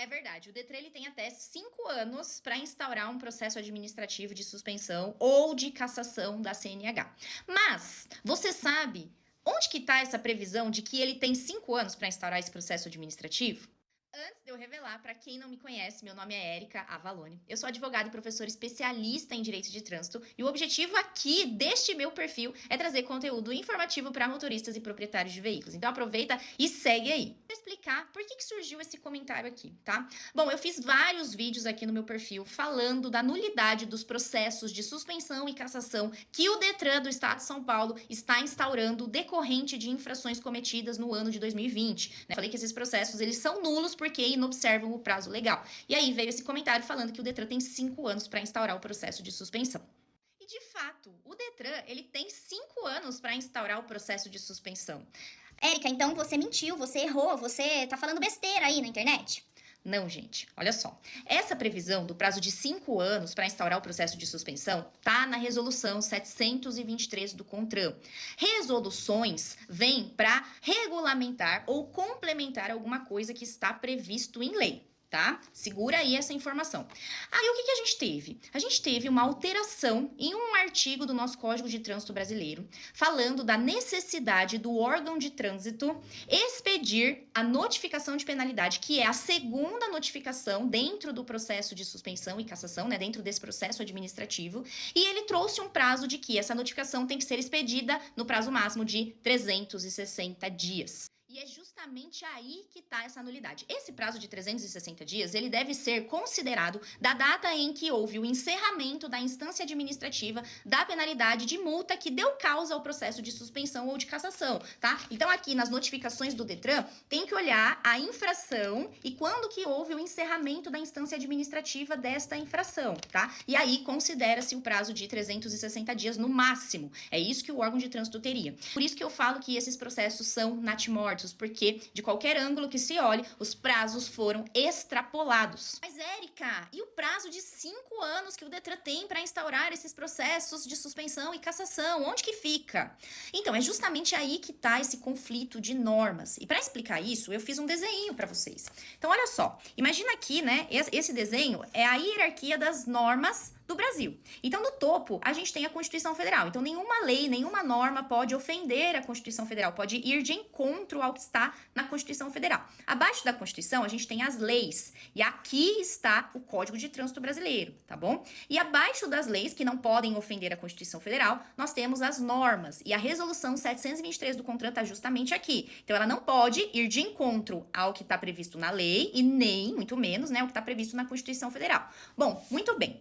É verdade, o Detran ele tem até 5 anos para instaurar um processo administrativo de suspensão ou de cassação da CNH. Mas você sabe onde que está essa previsão de que ele tem 5 anos para instaurar esse processo administrativo? Antes de eu revelar, para quem não me conhece, meu nome é Érica Avalone. Eu sou advogada e professora especialista em direito de trânsito e o objetivo aqui deste meu perfil é trazer conteúdo informativo para motoristas e proprietários de veículos. Então aproveita e segue aí. Vou explicar por que surgiu esse comentário aqui, tá? Bom, eu fiz vários vídeos aqui no meu perfil falando da nulidade dos processos de suspensão e cassação que o Detran do Estado de São Paulo está instaurando decorrente de infrações cometidas no ano de 2020. Falei que esses processos eles são nulos porque inobservam o prazo legal. E aí veio esse comentário falando que o Detran tem 5 anos para instaurar o processo de suspensão. E de fato, o Detran ele tem 5 anos para instaurar o processo de suspensão. Érica, então você mentiu, você errou, você tá falando besteira aí na internet. Não, gente, olha só. Essa previsão do prazo de 5 anos para instaurar o processo de suspensão tá na resolução 723 do CONTRAN. Resoluções vêm para regulamentar ou complementar alguma coisa que está previsto em lei. Tá? Segura aí essa informação. Aí o que a gente teve? A gente teve uma alteração em um artigo do nosso Código de Trânsito Brasileiro, falando da necessidade do órgão de trânsito expedir a notificação de penalidade, que é a segunda notificação dentro do processo de suspensão e cassação, né, dentro desse processo administrativo, e ele trouxe um prazo de que essa notificação tem que ser expedida no prazo máximo de 360 dias. E é justamente aí que está essa nulidade. Esse prazo de 360 dias, ele deve ser considerado da data em que houve o encerramento da instância administrativa da penalidade de multa que deu causa ao processo de suspensão ou de cassação, tá? Então aqui nas notificações do Detran, tem que olhar a infração e quando que houve o encerramento da instância administrativa desta infração, tá? E aí considera-se o prazo de 360 dias no máximo. É isso que o órgão de trânsito teria. Por isso que eu falo que esses processos são natimortos, porque de qualquer ângulo que se olhe, os prazos foram extrapolados. Mas, Érica, e o prazo de 5 anos que o Detran tem para instaurar esses processos de suspensão e cassação? Onde que fica? Então, é justamente aí que está esse conflito de normas. E para explicar isso, eu fiz um desenho para vocês. Então, olha só. Imagina aqui, né? Esse desenho é a hierarquia das normas do Brasil. Então, no topo, a gente tem a Constituição Federal. Então, nenhuma lei, nenhuma norma pode ofender a Constituição Federal, pode ir de encontro ao que está na Constituição Federal. Abaixo da Constituição, a gente tem as leis. E aqui está o Código de Trânsito Brasileiro, tá bom? E abaixo das leis, que não podem ofender a Constituição Federal, nós temos as normas. E a Resolução 723 do CONTRAN está justamente aqui. Então, ela não pode ir de encontro ao que está previsto na lei e nem, muito menos, né, o que está previsto na Constituição Federal. Bom, muito bem.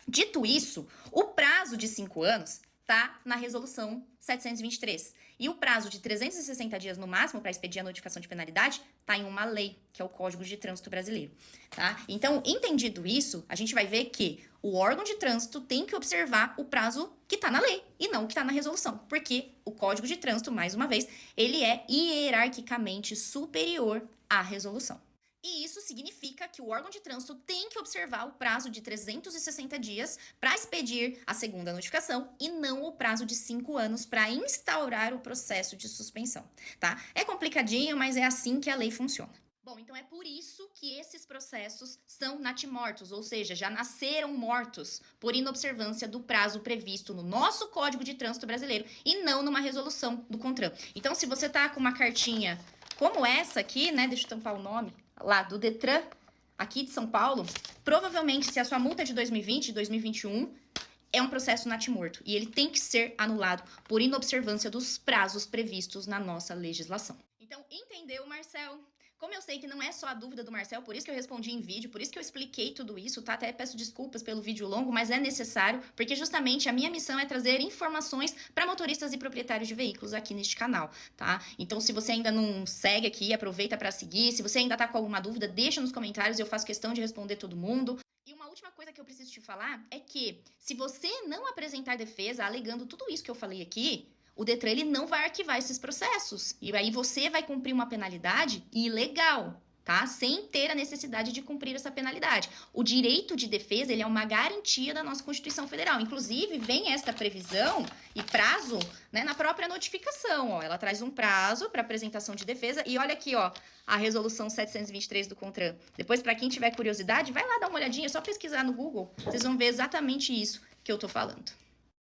Dito isso, o prazo de 5 anos está na resolução 723. E o prazo de 360 dias no máximo para expedir a notificação de penalidade está em uma lei, que é o Código de Trânsito Brasileiro. Tá? Então, entendido isso, a gente vai ver que o órgão de trânsito tem que observar o prazo que está na lei e não o que está na resolução. Porque o Código de Trânsito, mais uma vez, ele é hierarquicamente superior à resolução. E isso significa que o órgão de trânsito tem que observar o prazo de 360 dias para expedir a segunda notificação e não o prazo de 5 anos para instaurar o processo de suspensão, tá? É complicadinho, mas é assim que a lei funciona. Bom, então é por isso que esses processos são natimortos, ou seja, já nasceram mortos por inobservância do prazo previsto no nosso Código de Trânsito Brasileiro e não numa resolução do CONTRAN. Então, se você tá com uma cartinha como essa aqui, né, deixa eu tampar o nome, lá do Detran, aqui de São Paulo, provavelmente se a sua multa é de 2020, 2021, é um processo natimorto e ele tem que ser anulado por inobservância dos prazos previstos na nossa legislação. Então, entendeu, Marcel? Como eu sei que não é só a dúvida do Marcel, por isso que eu respondi em vídeo, por isso que eu expliquei tudo isso, tá? Até peço desculpas pelo vídeo longo, mas é necessário, porque justamente a minha missão é trazer informações para motoristas e proprietários de veículos aqui neste canal, tá? Então, se você ainda não segue aqui, aproveita para seguir. Se você ainda tá com alguma dúvida, deixa nos comentários, eu faço questão de responder todo mundo. E uma última coisa que eu preciso te falar é que, se você não apresentar defesa alegando tudo isso que eu falei aqui, o Detran ele não vai arquivar esses processos. E aí você vai cumprir uma penalidade ilegal. tá? Sem ter a necessidade de cumprir essa penalidade. O direito de defesa, ele é uma garantia da nossa Constituição Federal. Inclusive, vem esta previsão e prazo, né, na própria notificação, ó. Ela traz um prazo para apresentação de defesa e olha aqui, ó, a resolução 723 do CONTRAN. Depois, para quem tiver curiosidade, vai lá dar uma olhadinha, é só pesquisar no Google, vocês vão ver exatamente isso que eu tô falando.